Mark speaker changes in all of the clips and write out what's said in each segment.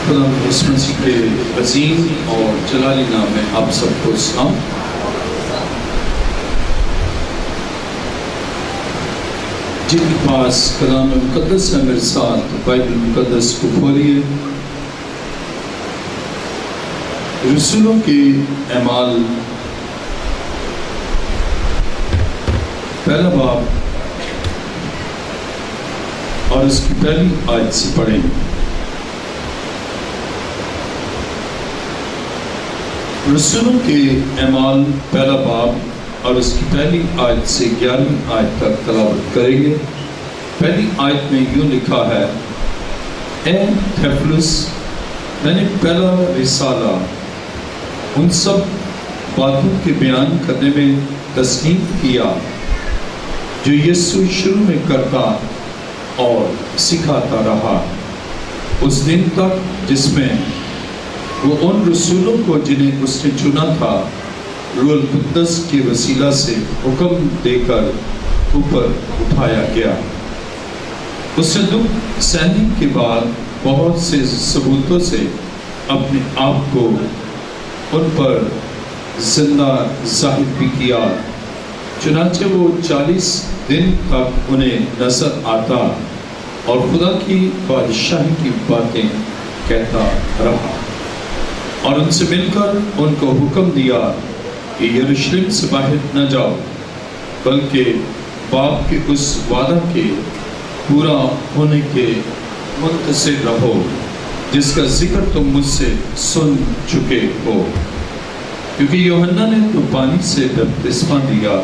Speaker 1: خدا اس مسیح کے عظیم اور جلالی نام میں آپ سب کو سلام۔ جن کے پاس کلام مقدس ہے میرے ساتھ بائبل مقدس کو کھولیے۔ رسولوں کے اعمال پہلا باب اور اس کی پہلی آیت سے پڑھیں۔ رسولوں کے اعمال پہلا باب اور اس کی پہلی آیت سے 11ویں آیت تک تلاوت کریں گے۔ پہلی آیت میں یوں لکھا ہے، اے تھیوفلس، میں نے پہلا رسالہ ان سب باتوں کے بیان کرنے میں تصنیف کیا جو یسوع شروع میں کرتا اور سکھاتا رہا اس دن تک جس میں وہ ان رسولوں کو جنہیں اس نے چنا تھا روح القدس کے وسیلہ سے حکم دے کر اوپر اٹھایا گیا۔ اس نے دکھ سہنے کے بعد بہت سے ثبوتوں سے اپنے آپ کو ان پر زندہ ظاہر بھی کیا، چنانچہ وہ 40 دن تک انہیں نظر آتا اور خدا کی بادشاہی کی باتیں کہتا رہا، اور ان سے مل کر ان کو حکم دیا کہ یروشلم سے باہر نہ جاؤ، بلکہ باپ کے اس وعدہ کے پورا ہونے کے منتظر رہو جس کا ذکر تم مجھ سے سن چکے ہو، کیونکہ یوحنا نے تو پانی سے بپتسمہ دیا،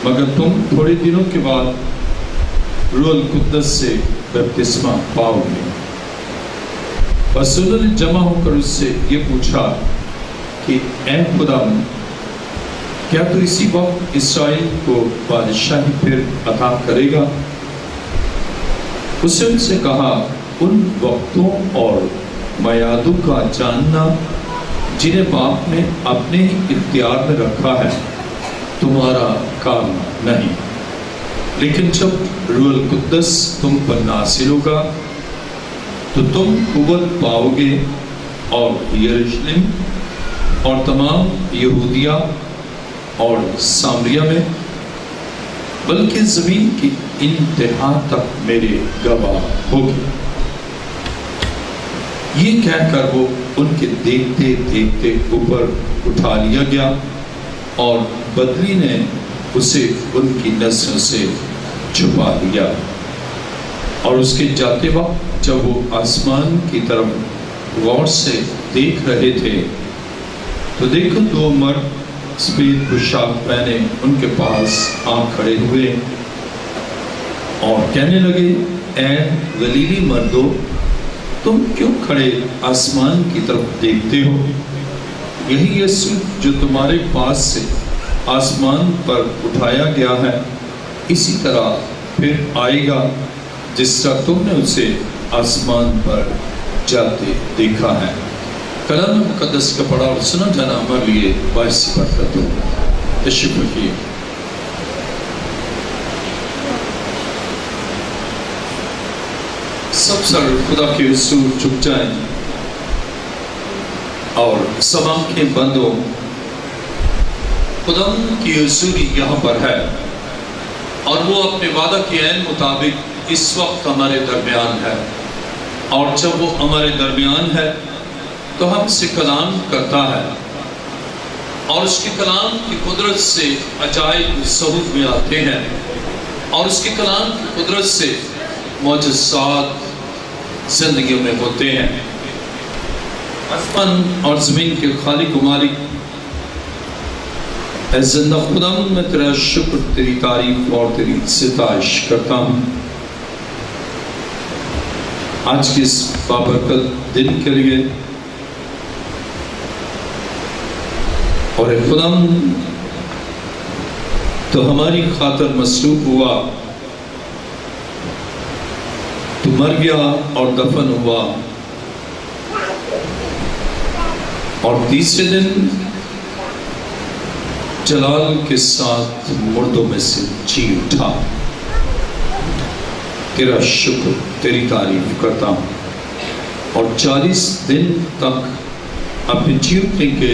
Speaker 1: مگر تم تھوڑے دنوں کے بعد روح القدس سے بپتسمہ پاؤ گے۔ رسولوں نے جمع ہو کر اس سے یہ پوچھا کہ اے خدا، کیا تو اسی وقت اسرائیل کو بادشاہی پھر عطا کرے گا؟ اس نے ان سے کہا، ان وقتوں اور میعادوں کا جاننا جنہیں باپ نے اپنے ہی اختیار میں رکھا ہے تمہارا کام نہیں، لیکن جب روح القدس تم پر نازل ہوگا تو تم قوت پاؤ گے، اور یروشلم اور تمام یہودیہ اور سامریہ میں بلکہ زمین کی انتہا تک میرے گواہ ہوگے۔ یہ کہہ کر وہ ان کے دیکھتے دیکھتے اوپر اٹھا لیا گیا، اور بدری نے اسے ان کی نظروں سے چھپا دیا۔ اور اس کے جاتے وقت جب وہ آسمان کی طرف غور سے دیکھ رہے تھے تو دیکھو 2 مرد سفید پوشاک پہنے ان کے پاس آ کھڑے ہوئے اور کہنے لگے، اے گلیلی مردو، تم کیوں کھڑے آسمان کی طرف دیکھتے ہو؟ یہی یسوع جو تمہارے پاس سے آسمان پر اٹھایا گیا ہے، اسی طرح پھر آئے گا جس طرح تم نے اسے آسمان پر جاتے دیکھا ہے۔ کلام مقدس کا پڑھا اور سنا جانا ہمارے لیے باعث برکت ہو۔ تشریف رکھیے۔ سب سر خدا کے حضور جھک جائیں اور سب آنکھیں بند ہو۔ خدا کی حضوری یہاں پر ہے اور وہ اپنے وعدہ کے عین مطابق اس وقت ہمارے درمیان ہے، اور جب وہ ہمارے درمیان ہے تو ہم سے کلام کرتا ہے، اور اس کے کلام کی قدرت سے عجائب ظہور میں آتے ہیں، اور اس کے کلام کی قدرت سے معجزات زندگیوں میں ہوتے ہیں۔ آسمان اور زمین کے خالق و مالک، اے زندہ خدا، میں تیرا شکر، تیری تعریف اور تیری ستائش کرتا ہوں آج کے اس بابرکت دن کے لیے۔ اور اے خدا، تو ہماری خاطر مصلوب ہوا، تو مر گیا اور دفن ہوا، اور تیسرے دن جلال کے ساتھ مردوں میں سے جی اٹھا۔ تیرا شکر، تیری تعریف کرتا ہوں۔ اور 40 دن تک اپنے جیونے کے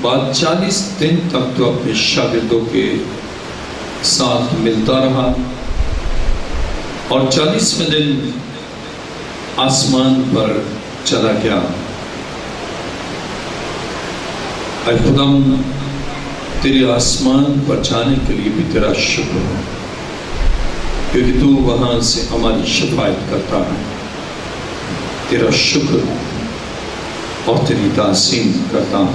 Speaker 1: بعد 40 دن تک تو اپنے شاگردوں کے ساتھ ملتا رہا، اور 40ویں دن آسمان پر چلا گیا۔ اے خداوند، تیرے آسمان پر جانے کے لیے بھی تیرا شکر ہو، کیونکہ تو وہاں سے ہماری شفاعت کرتا ہے۔ تیرا شکر اور تیری تعظیم کرتا ہوں۔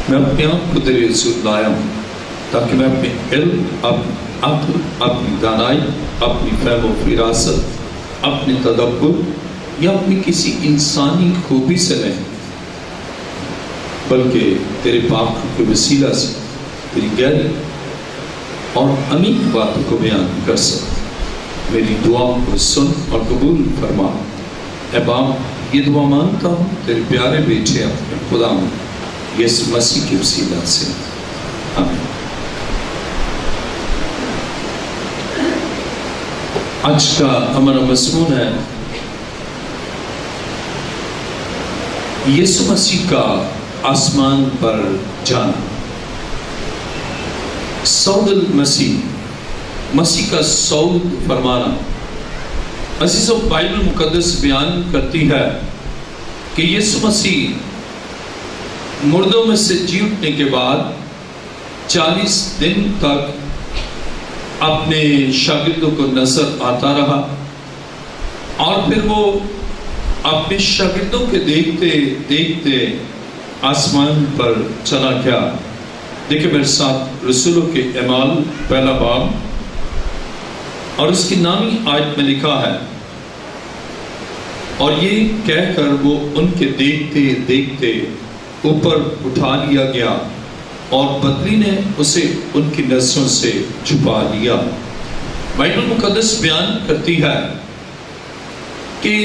Speaker 1: میں اپنے آپ کو تیرے حضور لایا ہوں تاکہ میں اپنے علم، اپنی عقل، اپنی دانائی، اپنی فہم و فراست، اپنے تدبر یا اپنی کسی انسانی خوبی سے نہیں، بلکہ تیرے پاک کے وسیلہ سے تیری گہری اور عمیق باتوں کو بیان کر سکوں۔ میری دعا کو سن اور قبول فرما۔ اے باپ، یہ دعا مانگتا ہوں تیرے پیارے بیٹے اپنے خداوند یسوع مسیح کے وسیلہ سے، آمین۔ آج کا ہمارا مضمون ہے یسوع مسیح کا آسمان پر جانا۔ صعود المسیح، مسیح کا صعود فرمانا۔ عزیزو، بائبل مقدس بیان کرتی ہے کہ یسوع مسیح مردوں میں سے جی اٹھنے کے بعد 40 دن تک اپنے شاگردوں کو نظر آتا رہا، اور پھر وہ اپنے شاگردوں کے دیکھتے دیکھتے آسمان پر چلا گیا۔ دیکھیں میرے ساتھ رسولوں کے اعمال پہلا باب اور اس کی نامی آیت میں لکھا ہے، اور یہ کہہ کر وہ ان کے دیکھتے دیکھتے اوپر اٹھا لیا گیا، اور بدری نے اسے ان کی نظروں سے چھپا لیا۔ بائبل مقدس بیان کرتی ہے کہ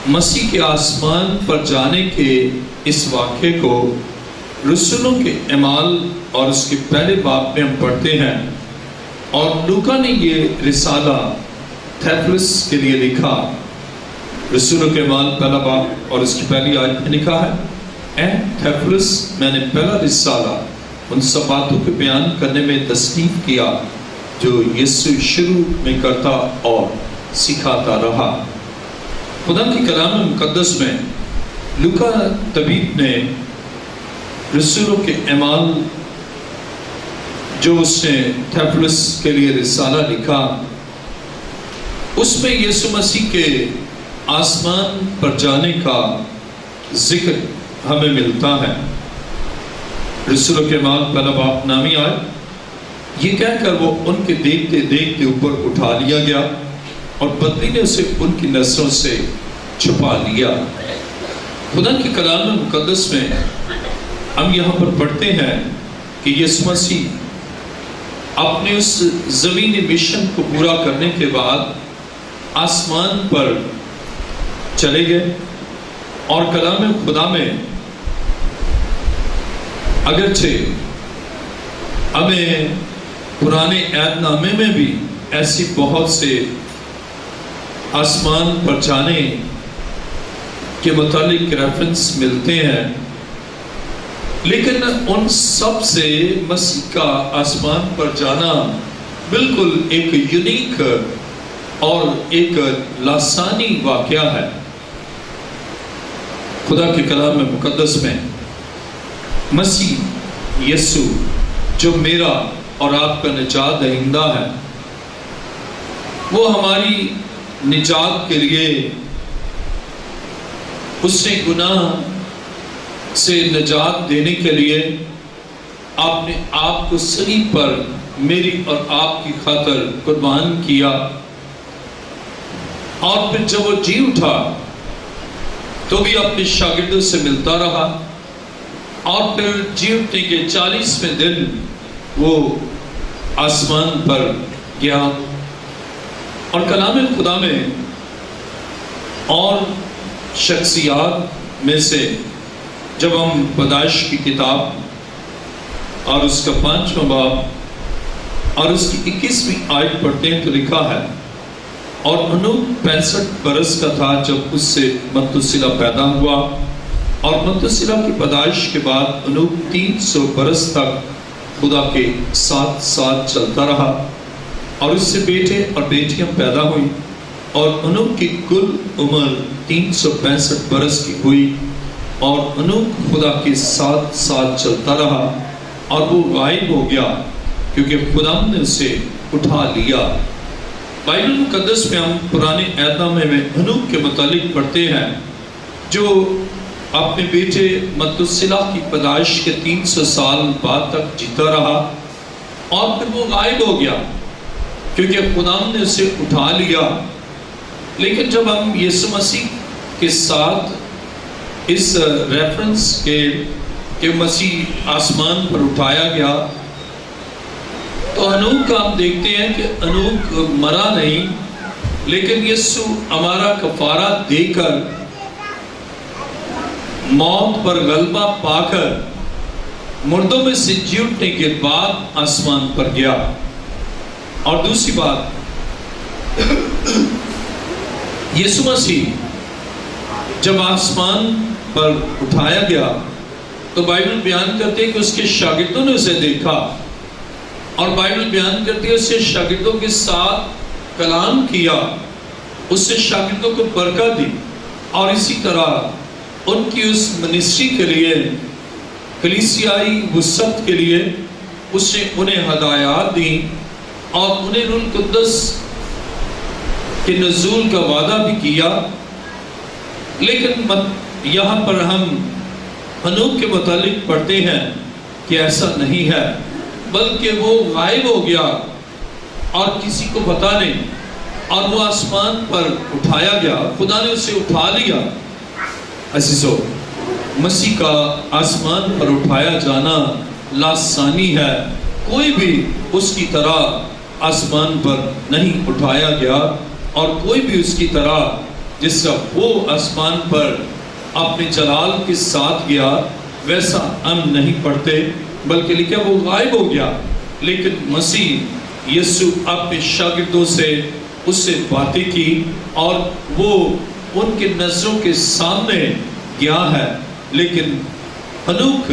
Speaker 1: مسیح کے آسمان پر جانے کے اس واقعے کو رسولوں کے اعمال اور اس کے پہلے باب میں ہم پڑھتے ہیں، اور لوکا نے یہ رسالہ تھیفلس کے لیے لکھا۔ رسولوں کے اعمال پہلا باب اور اس کی پہلی آیت میں لکھا ہے، اے تھیفلس، میں نے پہلا رسالہ ان سب باتوں کے بیان کرنے میں تصنیف کیا جو یسوع شروع میں کرتا اور سکھاتا رہا۔ خدا کی کلام مقدس میں لوکا طبیب نے رسولوں کے اعمال جو اس نے تھیفلس کے لیے رسالہ لکھا، اس میں یسوع مسیح کے آسمان پر جانے کا ذکر ہمیں ملتا ہے۔ رسولوں کے اعمال پہلا باب نامی آئے، یہ کہہ کر وہ ان کے دیکھتے دیکھتے اوپر اٹھا لیا گیا، اور بدری نے اسے ان کی نظروں سے چھپا لیا۔ خدا کی کلام مقدس میں ہم یہاں پر پڑھتے ہیں کہ یسوع مسیح اپنے اس زمینی مشن کو پورا کرنے کے بعد آسمان پر چلے گئے، اور کلام خدا میں اگرچہ ہمیں پرانے عہد نامے میں بھی ایسی بہت سے آسمان پر جانے کے متعلق ریفرنس ملتے ہیں، لیکن ان سب سے مسیح کا آسمان پر جانا بالکل ایک یونیک اور ایک لاسانی واقعہ ہے۔ خدا کے کلام مقدس میں مسیح یسوع جو میرا اور آپ کا نجات دہندہ ہے، وہ ہماری نجات کے لیے اس نے گناہ سے نجات دینے کے لیے آپ نے آپ کو صلیب پر میری اور آپ کی خاطر قربان کیا، اور پھر جب وہ جی اٹھا تو بھی اپنے شاگردوں سے ملتا رہا، اور پھر جی اٹھنے کے 40ویں دن وہ آسمان پر گیا۔ اور کلام خدا میں اور شخصیات میں سے جب ہم پیدائش کی کتاب اور اس کا 5واں باب اور اس کی 21ویں آیت پڑھتے ہیں تو لکھا ہے، اور انوک 65 برس کا تھا جب اس سے متوسلہ پیدا ہوا، اور متوسلہ کی پیدائش کے بعد انوک 300 برس تک خدا کے ساتھ ساتھ چلتا رہا، اور اس سے بیٹے اور بیٹیاں پیدا ہوئیں، اور انوک کی کل عمر 365 برس کی ہوئی، اور انوک خدا کے ساتھ ساتھ چلتا رہا، اور وہ غائب ہو گیا کیونکہ خدا نے اسے اٹھا لیا۔ بائبل مقدس میں ہم پرانے عہد نامے میں انوک کے متعلق پڑھتے ہیں جو اپنے بیٹے متوسلہ کی پیدائش کے 300 سال بعد تک جیتا رہا، اور پھر وہ غائب ہو گیا کیونکہ خدا نے اسے اٹھا لیا۔ لیکن جب ہم یسوع مسیح کے ساتھ اس ریفرنس کے کہ مسیح آسمان پر اٹھایا گیا، تو انوک کا ہم دیکھتے ہیں کہ انوک مرا نہیں، لیکن یسوع ہمارا کفارہ دے کر موت پر غلبہ پا کر مردوں میں سے جی اٹھنے کے بعد آسمان پر گیا۔ اور دوسری بات، یسوع مسیح جب آسمان پر اٹھایا گیا تو بائبل بیان کرتے ہیں کہ اس کے شاگردوں نے اسے دیکھا، اور بائبل بیان کرتی ہے اس سے شاگردوں کے ساتھ کلام کیا، اس سے شاگردوں کو برکت دی، اور اسی طرح ان کی اس منسٹری کے لیے، کلیسیائی وسعت کے لیے اس نے انہیں ہدایات دی، اور انہیں روح القدس کے نزول کا وعدہ بھی کیا۔ لیکن یہاں پر ہم انوک کے متعلق پڑھتے ہیں کہ ایسا نہیں ہے، بلکہ وہ غائب ہو گیا اور کسی کو پتہ نہیں، اور وہ آسمان پر اٹھایا گیا، خدا نے اسے اٹھا لیا۔ عزیزو، مسیح کا آسمان پر اٹھایا جانا لاسانی ہے، کوئی بھی اس کی طرح آسمان پر نہیں اٹھایا گیا، اور کوئی بھی اس کی طرح جس کا وہ آسمان پر اپنے جلال کے ساتھ گیا ویسا ہم نہیں پڑھتے، بلکہ لکھا وہ غائب ہو گیا۔ لیکن مسیح یسوع اپنے شاگردوں سے اس سے باتیں کی، اور وہ ان کے نظروں کے سامنے گیا ہے، لیکن انوک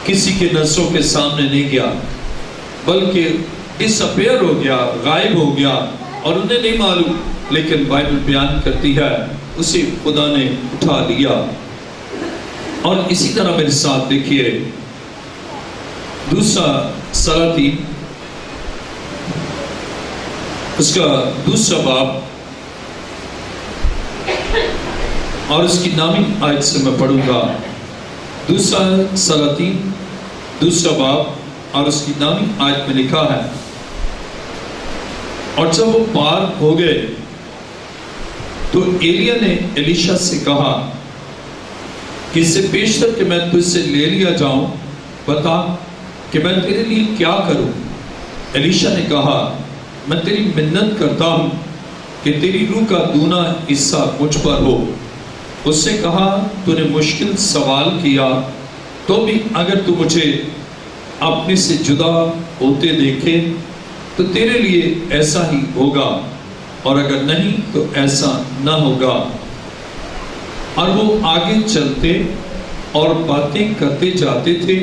Speaker 1: کسی کے نظروں کے سامنے نہیں گیا، بلکہ ڈس اپیئر ہو گیا، غائب ہو گیا، اور انہیں نہیں معلوم۔ لیکن بائبل بیان کرتی ہے اسے خدا نے اٹھا لیا۔ اور اسی طرح میرے ساتھ دیکھیے دوسرا سلاطین اس کا دوسرا باب، اور اس کی نامی آیت سے میں پڑھوں گا۔ دوسرا سلاطین دوسرا باب اور اس کی نامی آیت میں لکھا ہے، اور جب وہ پار ہو گئے تو ایلیا نے الیشا سے کہا کہ اس سے پیشتر کہ میں تجھ سے لے لیا جاؤں، بتا کہ میں تیرے لیے کیا کروں۔ الیشا نے کہا، میں تیری منت کرتا ہوں کہ تیری روح کا دونا حصہ مجھ پر ہو۔ اس نے کہا، تو نے مشکل سوال کیا، تو بھی اگر تو مجھے اپنے سے جدا ہوتے دیکھے تو تیرے لیے ایسا ہی ہوگا، اور اگر نہیں تو ایسا نہ ہوگا۔ اور وہ آگے چلتے اور باتیں کرتے جاتے تھے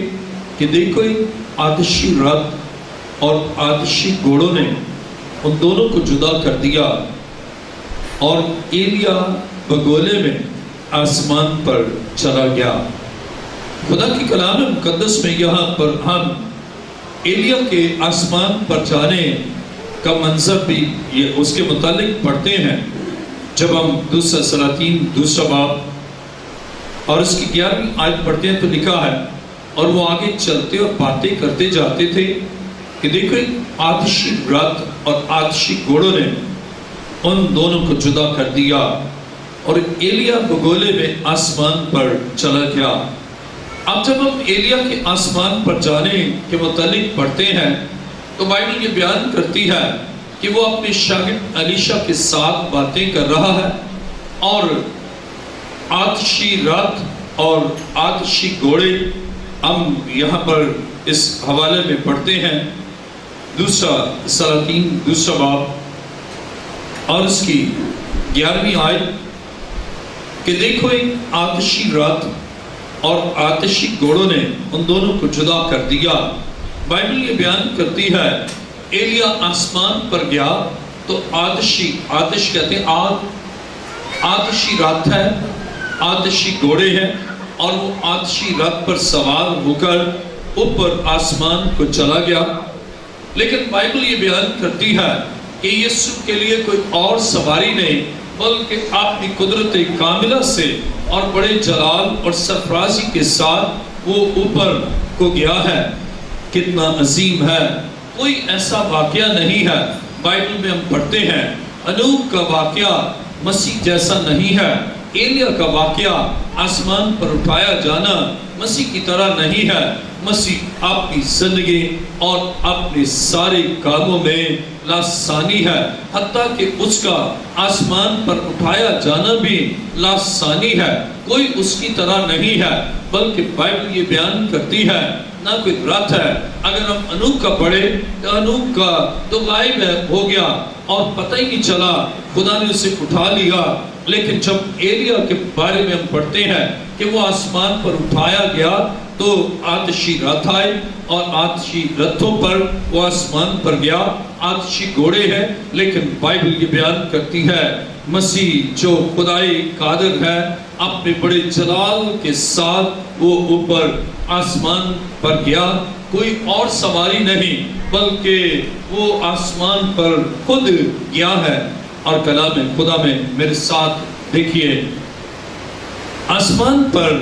Speaker 1: کہ دیکھو ایک آتشی رتھ اور آتشی گھوڑوں نے ان دونوں کو جدا کر دیا، اور ایلیا بگولے میں آسمان پر چلا گیا۔ خدا کی کلام مقدس میں یہاں پر ہم ایلیا کے آسمان پر جانے کا منظر بھی یہ اس کے متعلق پڑھتے ہیں۔ جب ہم دوسرا سلاطین دوسرا باب اور اس کی 11ویں آیت پڑھتے ہیں تو لکھا ہے، اور وہ آگے چلتے اور باتیں کرتے جاتے تھے کہ دیکھو ایک آتشی رتھ اور آتشی گھوڑوں نے ان دونوں کو جدا کر دیا، اور ایلیا بگولے میں آسمان پر چلا گیا۔ اب جب ہم ایلیا کے آسمان پر جانے کے متعلق پڑھتے ہیں تو بائبل یہ بیان کرتی ہے کہ وہ اپنے شاگرد الیشا کے ساتھ باتیں کر رہا ہے، اور آتشی رتھ اور آتشی گھوڑے ہم یہاں پر اس حوالے میں پڑھتے ہیں۔ دوسرا سلاطین دوسرا باب اور اس کی 11ویں آیت کہ دیکھو ایک آتشی رات اور آتشی گھوڑوں نے ان دونوں کو جدا کر دیا۔ بائبل یہ بیان کرتی ہے ایلیا آسمان پر گیا تو آتش کہتے ہیں آگ، آتشی رات ہے، آتشی گھوڑے ہیں، اور وہ آتشی رات پر سوار ہو کر اوپر آسمان کو چلا گیا۔ لیکن بائبل یہ بیان کرتی ہے کہ یسوع کے لیے کوئی اور سواری نہیں، بلکہ اپنی قدرت کاملہ سے اور بڑے جلال اور سرفرازی کے ساتھ وہ اوپر کو گیا ہے۔ کتنا عظیم ہے! کوئی ایسا واقعہ نہیں ہے بائبل میں ہم پڑھتے ہیں۔ انوب کا واقعہ مسیح جیسا نہیں ہے، ایلیا کا واقعہ آسمان پر اٹھایا جانا مسیح کی طرح نہیں ہے۔ مسیح اپنی زندگی اور اپنے سارے کاموں میں لاسانی ہے، حتیٰ کہ اس کا آسمان پر اٹھایا جانا بھی لاسانی ہے، کوئی اس کی طرح نہیں ہے۔ بلکہ بائبل یہ بیان کرتی ہے نہ کوئی رات ہے۔ اگر ہم انوب کا پڑھے تو انوب کا تو غائب ہے، ہو گیا اور پتہ ہی نہیں چلا، خدا نے اسے اٹھا لیا۔ لیکن جب ایلیا کے بارے میں ہم پڑھتے ہیں کہ وہ آسمان پر اٹھایا گیا تو آتشی رتھ آئے، اور آتشی رتھوں پر وہ آسمان پر گیا۔ آتشی گھوڑے ہیں، لیکن بائبل یہ بیان کرتی ہے مسیح جو خدائی قادر ہے اپنے بڑے جلال کے ساتھ وہ اوپر آسمان پر گیا۔ کوئی اور سواری نہیں، بلکہ وہ آسمان پر خود گیا ہے۔ اور کلام خدا میں میرے ساتھ دیکھیے، آسمان پر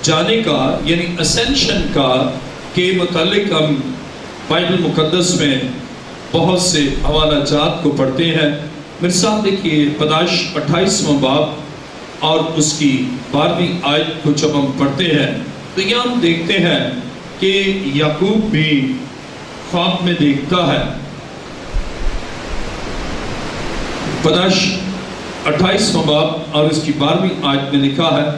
Speaker 1: جانے کا یعنی اسینشن کا کے متعلق ہم بائبل مقدس میں بہت سے حوالہ جات کو پڑھتے ہیں۔ میرے ساتھ دیکھیے پیدائش 28واں باب اور اس کی 12ویں آیت کو جب ہم پڑھتے ہیں تو یہاں ہم دیکھتے ہیں کہ یعقوب بھی خواب میں دیکھتا ہے۔ پیدائش 28واں باب اور اس کی 12ویں آیت میں لکھا ہے،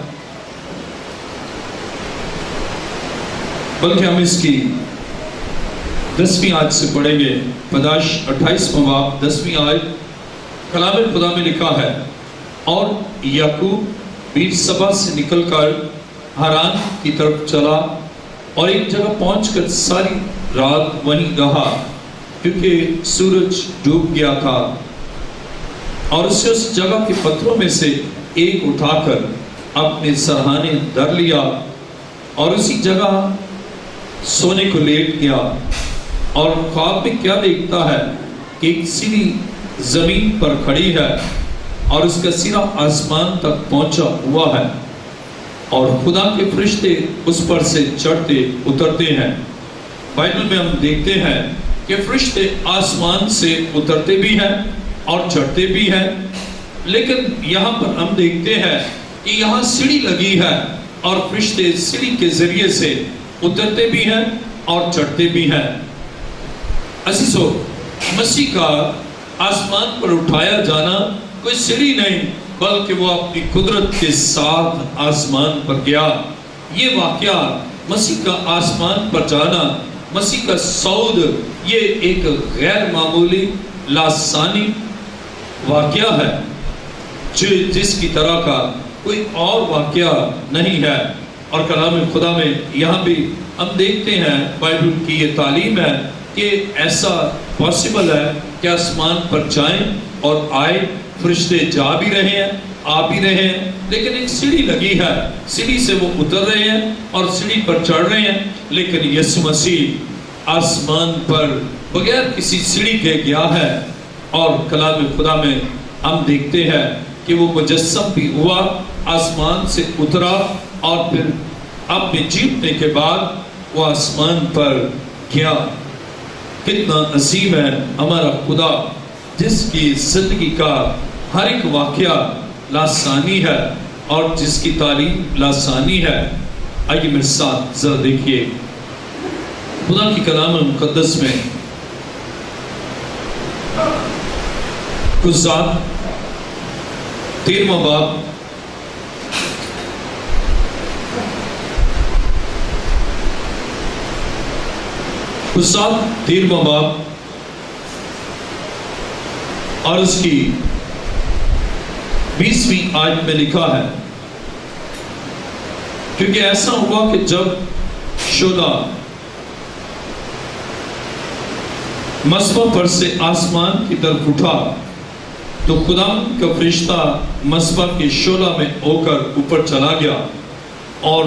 Speaker 1: بلکہ ہم اس کی 10ویں آیت سے پڑھیں گے۔ پیدائش 28واں باب 10ویں آیت، کلام خدا میں لکھا ہے، اور یعقوب بیرسبا سے نکل کر ہاران کی طرف چلا اور ایک جگہ پہنچ کر ساری رات وہیں رہا، کیونکہ سورج ڈوب گیا تھا۔ اور اسے اس جگہ کے پتھروں میں سے ایک اٹھا کر اپنے سرہانے دھر لیا اور اسی جگہ سونے کو لیٹ گیا۔ اور خواب میں کیا دیکھتا ہے کہ ایک سیڑھی زمین پر کھڑی ہے اور اس کا سرا آسمان تک پہنچا ہوا ہے، اور خدا کے فرشتے اس پر سے چڑھتے اترتے ہیں۔ بائبل میں ہم دیکھتے ہیں کہ فرشتے آسمان سے اترتے بھی ہیں اور چڑھتے بھی ہیں، لیکن یہاں پر ہم دیکھتے ہیں کہ یہاں سیڑھی لگی ہے اور فرشتے سیڑھی کے ذریعے سے اترتے بھی ہیں اور چڑھتے بھی ہیں۔ عزیزو، مسیح کا آسمان پر اٹھایا جانا کوئی سیڑھی نہیں، بلکہ وہ اپنی قدرت کے ساتھ آسمان پر گیا۔ یہ واقعہ مسیح کا آسمان پر جانا، مسیح کا صعود، یہ ایک غیر معمولی لاسانی واقعہ ہے جس کی طرح کا کوئی اور واقعہ نہیں ہے۔ اور کلام خدا میں یہاں بھی ہم دیکھتے ہیں، بائبل کی یہ تعلیم ہے کہ ایسا پاسبل ہے کہ آسمان پر جائیں اور آئے، فرشتے جا بھی رہے ہیں، آ بھی رہے ہیں، لیکن ایک سیڑھی لگی ہے، سیڑھی سے وہ اتر رہے ہیں اور سیڑھی پر چڑھ رہے ہیں۔ لیکن یسوع مسیح آسمان پر بغیر کسی سیڑھی کے گیا ہے، اور کلام خدا میں ہم دیکھتے ہیں کہ وہ مجسم بھی ہوا، آسمان سے اترا، اور پھر اپنے جیتنے کے بعد وہ آسمان پر گیا۔ کتنا عظیم ہے ہمارا خدا، جس کی زندگی کا ہر ایک واقعہ لاسانی ہے اور جس کی تعلیم لاسانی ہے۔ آئیے میرے ساتھ ذرا دیکھیے خدا کی کلام مقدس میں قضات 13واں باب قضات 13واں باب اور اس کی 20ویں آیت میں لکھا ہے، کیونکہ ایسا ہوا کہ جب شعلہ مصباح پر سے آسمان کی طرف اٹھا تو خدا کا فرشتہ مصباح کے شعلہ میں ہو کر اوپر چلا گیا، اور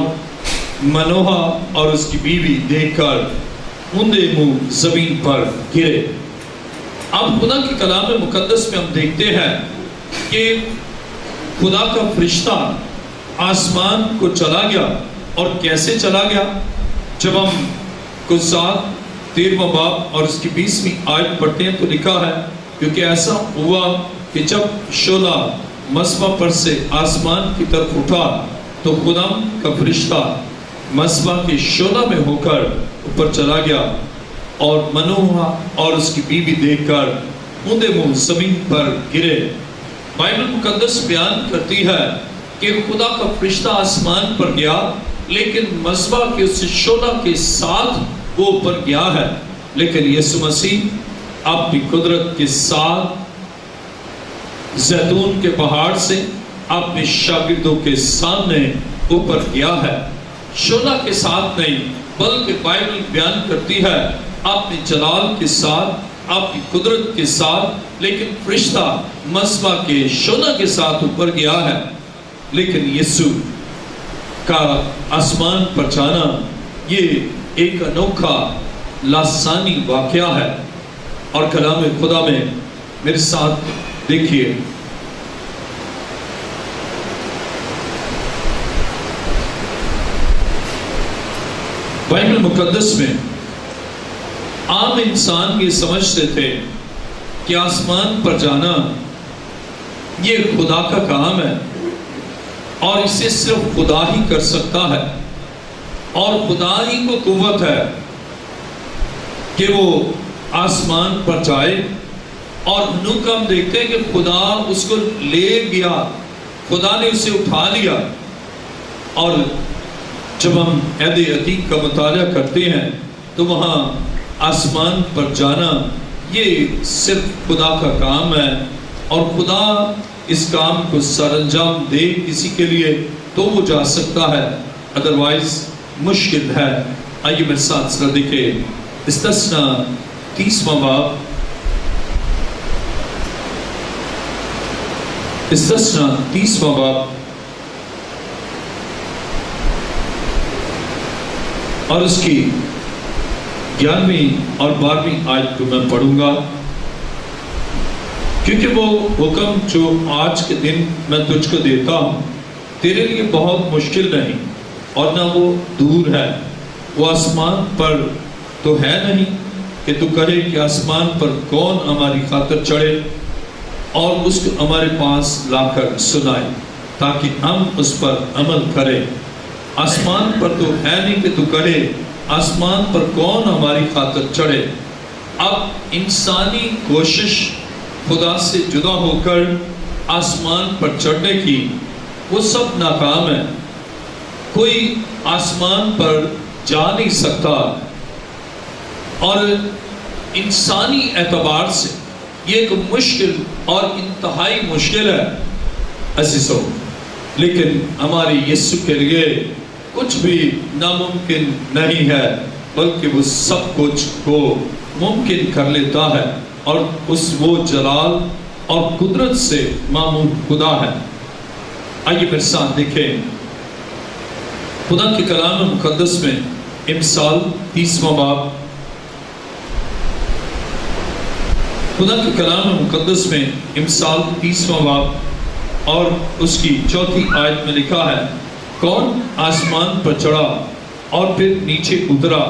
Speaker 1: منوہا اور اس کی بیوی دیکھ کر اندھے منہ زمین پر گرے۔ اب خدا کے کلام مقدس میں ہم دیکھتے ہیں کہ خدا کا فرشتہ آسمان کو چلا گیا، اور کیسے چلا گیا؟ جب ہم کچھ ساتھ 13واں باب اور اس کی 20ویں آیت پڑھتے ہیں تو لکھا ہے، کیونکہ ایسا ہوا کہ جب شعلہ مصباح پر سے آسمان کی طرف اٹھا تو خدا کا فرشتہ مصباح کے شعلہ میں ہو کر اوپر چلا گیا، اور منوہا اور اس کی بیوی دیکھ کر اندھے منہ زمین پر گرے۔ بائبل مقدس بیان کرتی ہے کہ خدا کا فرشتہ آسمان پر گیا، لیکن مصباح کے اس شعلہ کے ساتھ وہ اوپر گیا ہے، لیکن یسوع مسیح اپنی قدرت کے ساتھ زیتون کے پہاڑ سے اپنے شاگردوں کے سامنے اوپر گیا ہے۔ شعلہ کے ساتھ نہیں، بلکہ بائبل بیان کرتی ہے اپنے جلال کے ساتھ، اپنی قدرت کے ساتھ، لیکن فرشتہ مصباح کے شعلہ کے ساتھ اوپر گیا ہے۔ لیکن یسوع کا آسمان پر جانا یہ ایک انوکھا لاسانی واقعہ ہے، اور کلام خدا میں میرے ساتھ دیکھیے، بائبل مقدس میں عام انسان یہ سمجھتے تھے کہ آسمان پر جانا یہ خدا کا کام ہے، اور اسے صرف خدا ہی کر سکتا ہے، اور خدا ہی کو قوت ہے کہ وہ آسمان پر جائے۔ اور نو کا ہم دیکھتے ہیں کہ خدا اس کو لے گیا، خدا نے اسے اٹھا لیا۔ اور جب ہم عہد عتیق کا مطالعہ کرتے ہیں تو وہاں آسمان پر جانا یہ صرف خدا کا کام ہے، اور خدا اس کام کو سر انجام دے کسی کے لیے تو وہ جا سکتا ہے، ادروائز مشکل ہے۔ آئیے میرے ساتھ ذرا دیکھیں استثنا 30واں باب، استثنا 30واں باب اور اس کی 11ویں اور 12ویں آیت کو میں پڑھوں گا، کیونکہ وہ حکم جو آج کے دن میں تجھ کو دیتا ہوں تیرے لیے بہت مشکل نہیں، اور نہ وہ دور ہے۔ وہ آسمان پر تو ہے نہیں کہ تو کہے کہ آسمان پر کون ہماری خاطر چڑھے اور اس کو ہمارے پاس لا کر سنائے تاکہ ہم اس پر عمل کریں۔ آسمان پر تو ہے نہیں کہ تو کہے آسمان پر کون ہماری خاطر چڑھے۔ اب انسانی کوشش خدا سے جدا ہو کر آسمان پر چڑھنے کی وہ سب ناکام ہے۔ کوئی آسمان پر جا نہیں سکتا، اور انسانی اعتبار سے یہ ایک مشکل اور انتہائی مشکل ہے عزیزوں، لیکن ہمارے یسوع کے لیے کچھ بھی ناممکن نہیں ہے، بلکہ وہ سب کچھ کو ممکن کر لیتا ہے، اور اس وہ جلال اور قدرت سے معمور خدا ہے۔ آئیے میرے ساتھ دیکھیں خدا کے کلام مقدس میں امثال 30واں باب، خدا کے کلام مقدس میں امثال 30واں باب اور اس کی 4تھی آیت میں لکھا ہے، کون آسمان پر چڑھا اور پھر نیچے اترا،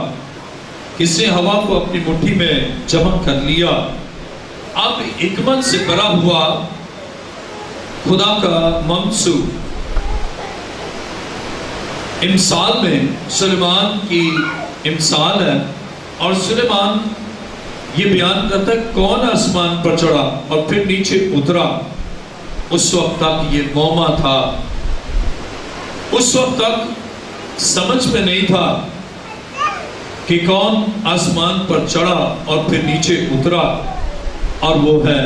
Speaker 1: کس نے ہوا کو اپنی مٹھی میں جمع کر لیا۔ اب حکمت سے بھرا ہوا خدا کا منصوب امثال میں سلیمان کی امثال ہے، اور سلیمان یہ بیان کرتا ہے کون آسمان پر چڑھا اور پھر نیچے اترا۔ اس وقت تک یہ معمہ تھا، اس وقت تک سمجھ میں نہیں تھا کہ کون آسمان پر چڑھا اور پھر نیچے اترا، اور وہ ہے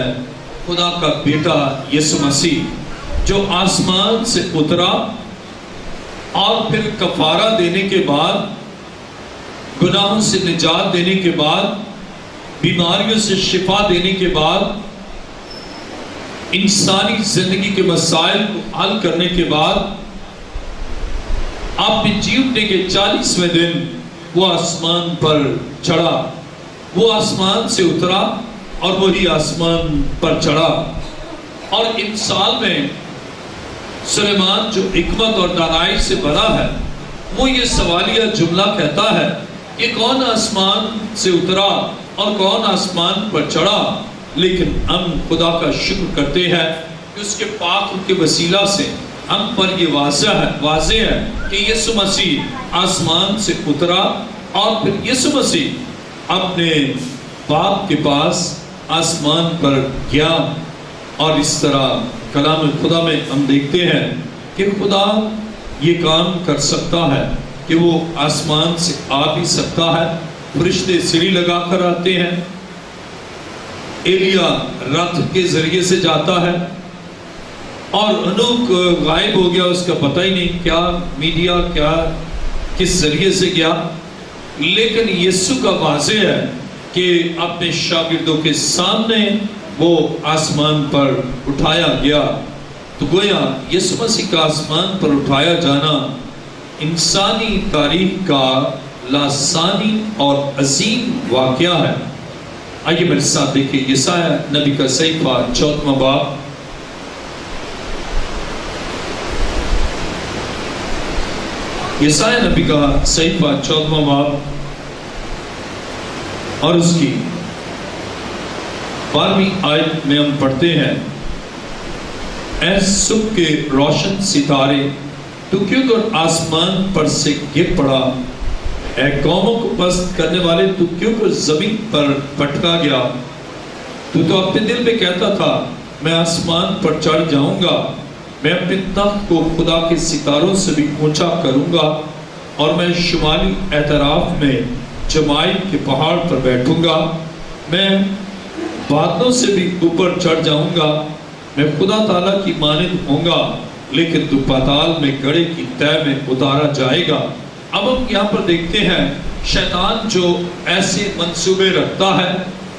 Speaker 1: خدا کا بیٹا یسوع مسیح۔ جو آسمان سے اترا اور پھر کفارہ دینے کے بعد، گناہوں سے نجات دینے کے بعد، بیماریوں سے شفا دینے کے بعد، انسانی زندگی کے مسائل کو حل کرنے کے بعد، آپ نے جی اٹھنے کے 40ویں دن وہ آسمان پر چڑھا، وہ آسمان سے اترا اور وہی آسمان پر چڑھا۔ اور ان سال میں سلیمان جو حکمت اور دانائی سے بنا ہے، وہ یہ سوالیہ جملہ کہتا ہے کہ کون آسمان سے اترا اور کون آسمان پر چڑھا، لیکن ہم خدا کا شکر کرتے ہیں کہ اس کے پاک کے وسیلہ سے ہم پر یہ واضح ہے کہ یسوع مسیح آسمان سے اترا اور پھر یسوع مسیح اپنے باپ کے پاس آسمان پر گیا۔ اور اس طرح کلام خدا میں ہم دیکھتے ہیں کہ خدا یہ کام کر سکتا ہے کہ وہ آسمان سے آ بھی سکتا ہے، فرشتے سیڑھی لگا کر آتے ہیں، ایلیا رتھ کے ذریعے سے جاتا ہے، اور انوک غائب ہو گیا، اس کا پتہ ہی نہیں کیا میڈیا کیا کس ذریعے سے گیا، لیکن یسوع کا واضح ہے کہ اپنے شاگردوں کے سامنے وہ آسمان پر اٹھایا گیا۔ تو گویا یسوع مسیح کا آسمان پر اٹھایا جانا انسانی تاریخ کا لاسانی اور عظیم واقعہ ہے۔ آئیے میرے ساتھ دیکھیں یسایہ نبی کا صحیفہ 14واں باب، یسایہ نبی کا صحیفہ 14واں باب اور اس کی 12ویں آیت میں ہم پڑھتے ہیں، اے صبح کے روشن ستارے، تو کیوں کر آسمان پر سے گر پڑا، اے قوموں کو پست کرنے والے، تو کیوں کر زمین پر پٹکا گیا۔ تو اپنے دل میں کہتا تھا میں آسمان پر چڑھ جاؤں گا، میں اپنے تخت کو خدا کے ستاروں سے بھی اونچا کروں گا، اور میں شمالی اعتراف میں جمائل کے پہاڑ پر بیٹھوں گا، میں بادلوں سے بھی اوپر چڑھ جاؤں گا، میں خدا تعالیٰ کی مانند ہوں گا، لیکن تو پاتال میں گڑھے کی تہ میں اتارا جائے گا۔ اب ہم یہاں پر دیکھتے ہیں شیطان جو ایسے منصوبے رکھتا ہے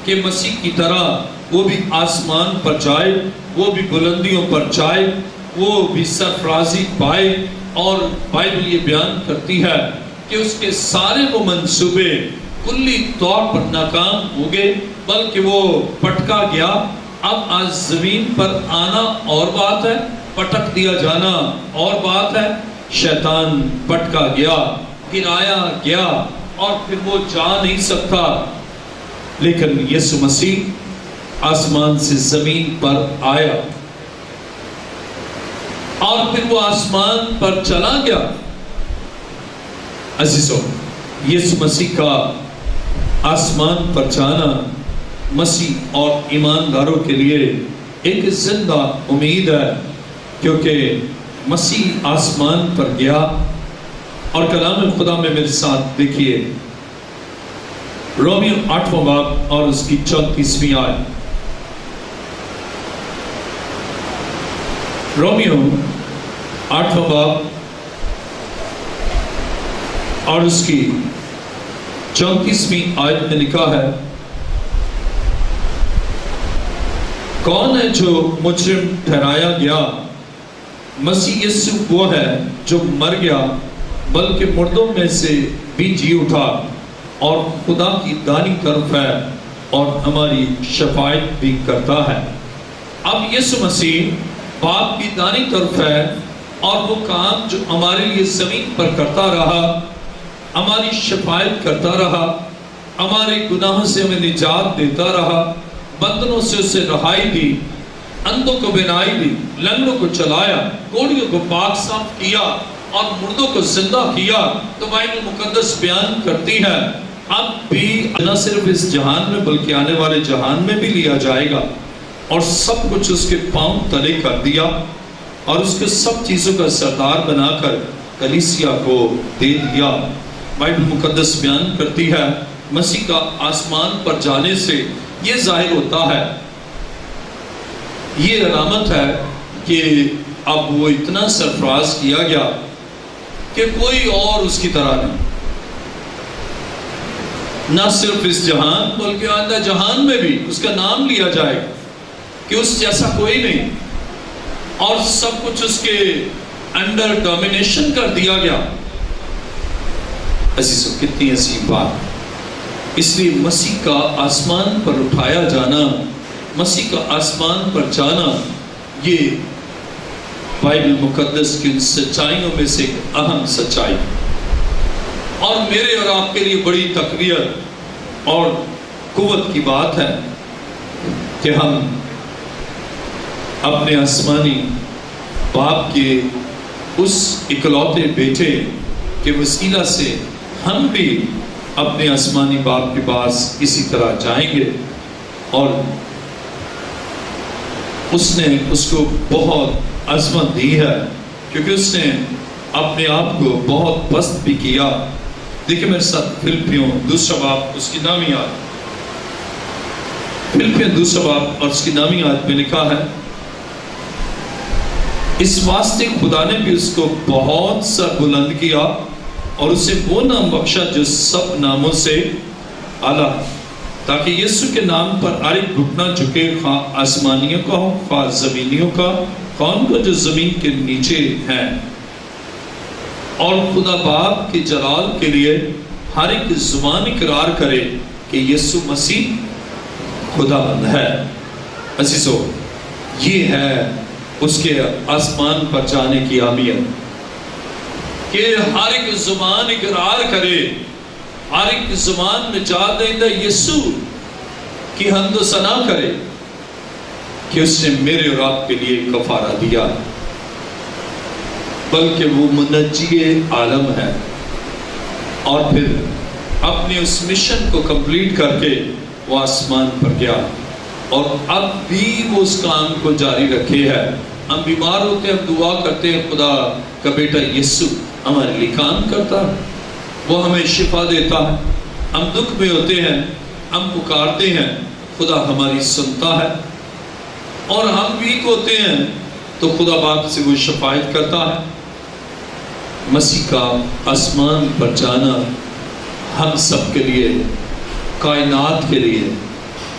Speaker 1: کہ مسیح کی طرح وہ بھی آسمان پر جائے، وہ بھی بلندیوں پر جائے، وہ بھی سرفرازی پائے، اور بائبل یہ بیان کرتی ہے کہ اس کے سارے وہ منصوبے کلی طور پر ناکام ہو گئے، بلکہ وہ پٹکا گیا۔ اب آج زمین پر آنا اور بات ہے، پٹک دیا جانا اور بات ہے۔ شیطان پٹکا گیا، گرایا گیا، اور پھر وہ جا نہیں سکتا، لیکن یسوع مسیح آسمان سے زمین پر آیا اور پھر وہ آسمان پر چلا گیا۔ عزیزو، یسوع مسیح کا آسمان پر جانا مسیح اور ایمانداروں کے لیے ایک زندہ امید ہے، کیونکہ مسیح آسمان پر گیا۔ اور کلام خدا میں میرے ساتھ دیکھیے رومیو 8واں باب اور اس کی 34ویں آیت، رومیو 8واں باب اور اس کی 34ویں آیت میں لکھا ہے، کون ہے جو مجرم ٹھہرایا گیا؟ مسیح یسوع وہ ہے جو مر گیا، بلکہ مردوں میں سے بھی جی اٹھا، اور خدا کی دائیں طرف ہے اور ہماری شفاعت بھی کرتا ہے۔ اب یسوع مسیح باپ کی دائیں طرف ہے، اور وہ کام جو ہمارے لیے زمین پر کرتا رہا، ہماری شفاعت کرتا رہا، ہمارے گناہوں سے ہمیں نجات دیتا رہا، بندنوں سے اسے رہائی دی، اندھوں کو بینائی دی، لنگڑوں کو چلایا، کوڑیوں کو پاک صاف کیا، اور مردوں کو زندہ کیا۔ تو بائبل مقدس بیان کرتی ہے اب بھی نہ صرف اس جہان میں بلکہ آنے والے جہان میں بھی لیا جائے گا، اور سب کچھ اس کے پاؤں تلے کر دیا، اور اس کے سب چیزوں کا سردار بنا کر کلیسیا کو دے دیا۔ بائبل مقدس بیان کرتی ہے مسیح کا آسمان پر جانے سے یہ ظاہر ہوتا ہے، یہ علامت ہے کہ اب وہ اتنا سرفراز کیا گیا کہ کوئی اور اس کی طرح نہیں، نہ صرف اس جہان بلکہ آئندہ جہان میں بھی اس کا نام لیا جائے گا کہ اس جیسا کوئی نہیں، اور سب کچھ اس کے انڈر ڈومینیشن کر دیا گیا۔ عزیزو، کتنی عظیم بات! اس لیے مسیح کا آسمان پر اٹھایا جانا، مسیح کا آسمان پر جانا، یہ بائبل مقدس کی ان سچائیوں میں سے ایک اہم سچائی، اور میرے اور آپ کے لیے بڑی تقویت اور قوت کی بات ہے کہ ہم اپنے آسمانی باپ کے اس اکلوتے بیٹے کے وسیلہ سے ہم بھی اپنے آسمانی باپ کے پاس اسی طرح جائیں گے، اور اس نے اس کو بہت عظمت دی ہے کیونکہ اس نے اپنے آپ کو بہت پست بھی کیا۔ دیکھیں میرے ساتھ فلپیوں دوسرا باب اس کی نامی آیت، فلپیوں دوسرا باب اور اس کی نامی آیت میں لکھا ہے، اس واسطے خدا نے بھی اس کو بہت سا بلند کیا اور اسے وہ نام بخشا جو سب ناموں سے اعلیٰ، تاکہ یسوع کے نام پر ہر ایک گھٹنا جھکے، خواہ آسمانیوں کا ہو خواہ زمینیوں کا، کون کو جو زمین کے نیچے ہیں، اور خدا باپ کے جلال کے لیے ہر ایک زبان اقرار کرے کہ یسوع مسیح خداوند ہے۔ عزیزو، یہ ہے اس کے آسمان پر جانے کی اہمیت کہ ہر ایک زبان اقرار کرے، ہر ایک زبان نجات دہندہ یسوع کی حمد و ثنا کرے کہ اس نے میرے اور آپ کے لیے کفارہ دیا، بلکہ وہ منجی عالم ہے، اور پھر اپنے اس مشن کو کمپلیٹ کر کے وہ آسمان پر گیا، اور اب بھی وہ اس کام کو جاری رکھے ہے۔ ہم بیمار ہوتے ہیں، ہم دعا کرتے ہیں، خدا کا بیٹا یسوع ہمارے لیے کام کرتا ہے، وہ ہمیں شفا دیتا ہے۔ ہم دکھ میں ہوتے ہیں، ہم پکارتے ہیں، خدا ہماری سنتا ہے، اور ہم ویک ہوتے ہیں تو خدا باپ سے وہ شفاعت کرتا ہے۔ مسیح کا آسمان پر جانا ہم سب کے لیے، کائنات کے لیے،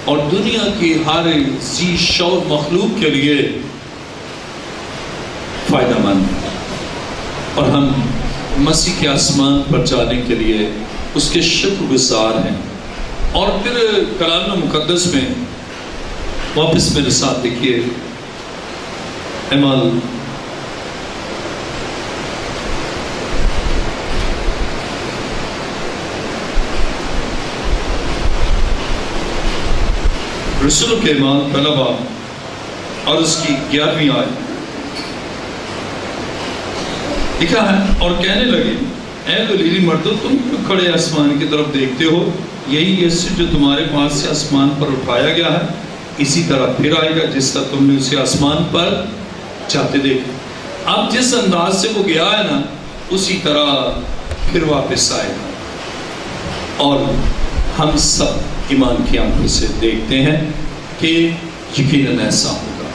Speaker 1: اور دنیا کی ہر ذی شعور مخلوق کے لیے فائدہ مند ہے، اور ہم مسیح کے آسمان پر جانے کے لیے اس کے شکر گزار ہیں۔ اور پھر کلام مقدس میں واپس میرے ساتھ دیکھیے، اعمال رسولوں کے اعمال پہلا باب اور اس کی 11ویں آیت لکھا ہے، اور کہنے لگے، اے گلیلی مردو، تم کیوں کھڑے آسمان کی طرف دیکھتے ہو؟ یہی یسوع جو تمہارے پاس سے آسمان پر اٹھایا گیا ہے، اسی طرح پھر آئے گا جس طرح تم نے اسے آسمان پر جاتے دیکھا۔ اب جس انداز سے وہ گیا ہے نا، اسی طرح پھر واپس آئے گا، اور ہم سب ایمان کی آنکھوں سے دیکھتے ہیں کہ یقیناً ایسا ہوگا،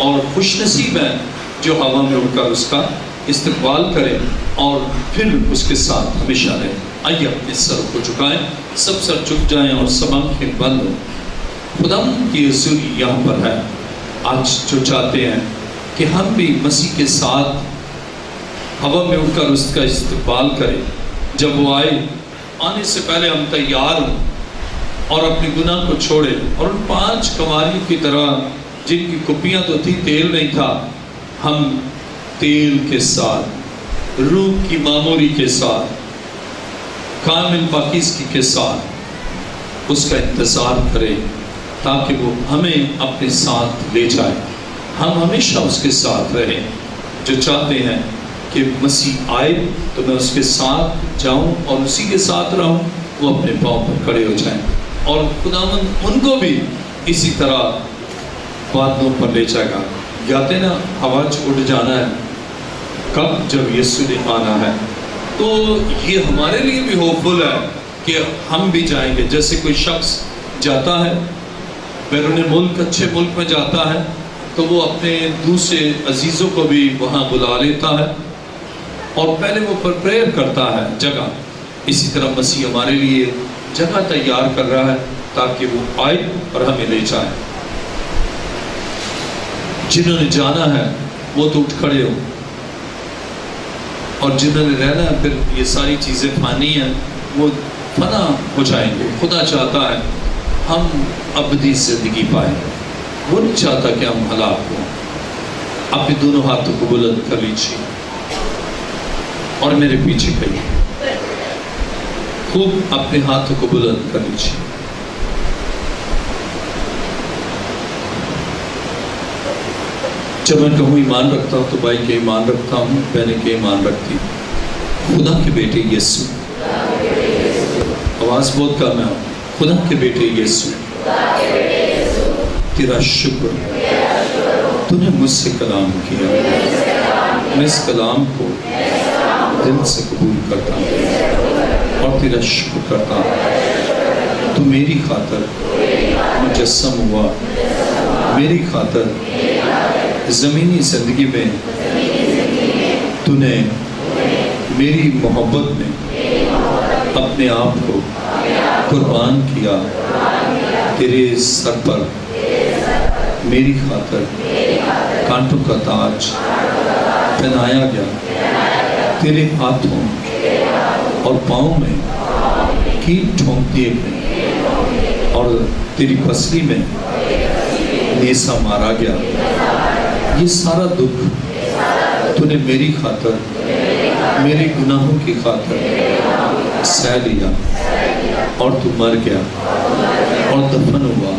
Speaker 1: اور خوش نصیب ہے جو ہوا میں اڑ کر اس کا استقبال کرے اور پھر اس کے ساتھ ہمیشہ رہے۔ آئیے اپنے سر کو جھکائیں، سب سر جھک جائیں اور سب آنکھیں بند ہوں۔ خدا کی حضوری یہاں پر ہے آج، جو چاہتے ہیں کہ ہم بھی مسیح کے ساتھ ہوا میں اڑ کر اس کا استقبال کریں۔ جب وہ آئے، آنے سے پہلے ہم تیار ہوں اور اپنے گناہ کو چھوڑے، اور ان 5 کنواریوں کی طرح جن کی کپیاں تو تھی، تیل نہیں تھا، ہم تیل کے ساتھ، روح کی معموری کے ساتھ، کامل پاکیزگی کے ساتھ اس کا انتظار کریں، تاکہ وہ ہمیں اپنے ساتھ لے جائے۔ ہم ہمیشہ اس کے ساتھ رہیں۔ جو چاہتے ہیں کہ مسیح آئے تو میں اس کے ساتھ جاؤں اور اسی کے ساتھ رہوں، وہ اپنے پاؤں پر کھڑے ہو جائیں، اور خداوند ان کو بھی اسی طرح بادلوں پر لے جائے گا۔ جاتے نا، ہوا اڑ جانا ہے، کب؟ جب یسوع نے آنا ہے۔ تو یہ ہمارے لیے بھی ہوپفل ہے کہ ہم بھی جائیں گے۔ جیسے کوئی شخص جاتا ہے بیرون ملک، اچھے ملک میں جاتا ہے، تو وہ اپنے دوسرے عزیزوں کو بھی وہاں بلا لیتا ہے اور پہلے وہ پریئر کرتا ہے جگہ. اسی طرح مسیح ہمارے لیے جگہ تیار کر رہا ہے تاکہ وہ آئے اور ہمیں لے جائے. جنہوں نے جانا ہے وہ تو اٹھ کھڑے ہو، اور جنہوں نے رہنا ہے پھر یہ ساری چیزیں فانی ہیں، وہ فنا ہو جائیں گے. خدا چاہتا ہے ہم ابدی زندگی پائیں، وہ نہیں چاہتا کہ ہم ہلاک ہوں. اپنے دونوں ہاتھوں کو بلند کر لیجیے اور میرے پیچھے کہیے، خوب اپنے ہاتھوں کو بلند کر لیجیے. جب میں کہوں ایمان رکھتا ہوں تو بھائی کے ایمان رکھتا ہوں، بہنیں کے ایمان رکھتی ہوں. خدا کے بیٹے یسوع، آواز بہت کم ہے. خدا کے بیٹے یسوع، تیرا شکر تو نے مجھ سے کلام کیا. میں اس کلام کو دل سے قبول کرتا ہوں اور تیرا شکر کرتا ہوں. تو میری خاطر مجسم ہوا، میری خاطر زمینی زندگی میں تو نے میری محبت میں اپنے آپ کو قربان کیا. تیرے سر پر میری خاطر کانٹوں کا تاج پہنایا گیا. تیرے ہاتھوں اور پاؤں میں کیل ٹھونک دیے گئے اور تیری پسلی میں نیسا مارا گیا. یہ سارا دکھ تو نے میری خاطر، میرے گناہوں کی خاطر سہ لیا اور تو مر گیا اور دفن ہوا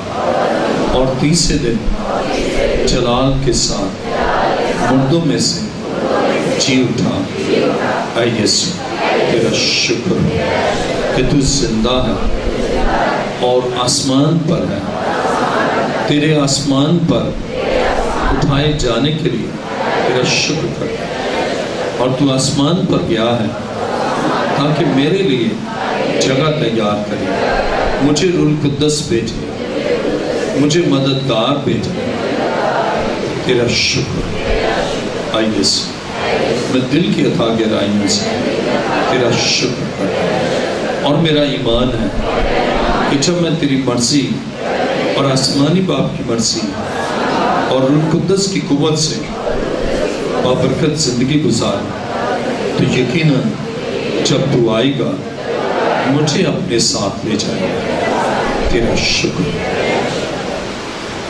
Speaker 1: اور تیسرے دن جلال کے ساتھ مردوں میں سے جی اٹھا. اے یسوع، تیرا شکر کہ تو زندہ ہے اور آسمان پر ہے. تیرے آسمان پر اٹھائے جانے کے لیے تیرا شکر کرتا ہے. اور تو آسمان پر گیا ہے تاکہ میرے لیے جگہ تیار کرے. مجھے روح القدس بھیجے، مجھے مددگار بھیجے. تیرا شکر اے یسوع، میں دل کی عطا گہرائیوں سے تیرا شکر کرتا ہوں. اور میرا ایمان ہے کہ جب میں تیری مرضی اور آسمانی باپ کی مرضی اور روح القدس کی قوت سے بابرکت زندگی گزار، تو یقیناً جب تو آئے گا مجھے اپنے ساتھ لے جائے گا. تیرا شکر.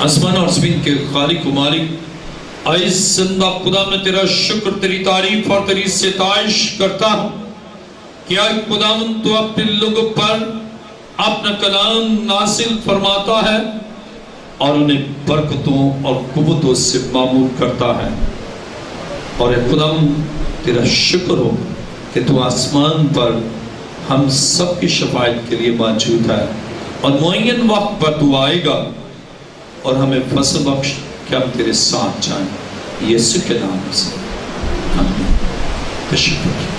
Speaker 1: آسمان اور زمین کے خالق و مالک، اے زندہ خدا، میں تیرا شکر، تیری تعریف اور تیری ستائش کرتا ہوں کہ اے خداوند تو اپنے لوگوں پر اپنا کلام نازل فرماتا ہے اور انہیں برکتوں اور قوتوں سے معمور کرتا ہے. اور اے خداوند تیرا شکر ہو کہ تو آسمان پر ہم سب کی شفاعت کے لیے موجود ہے اور معین وقت پر تو آئے گا اور ہمیں فضل بخش کہ ہم تیرے ساتھ جائیں. یسوع کے نام سے آمین. تشکر.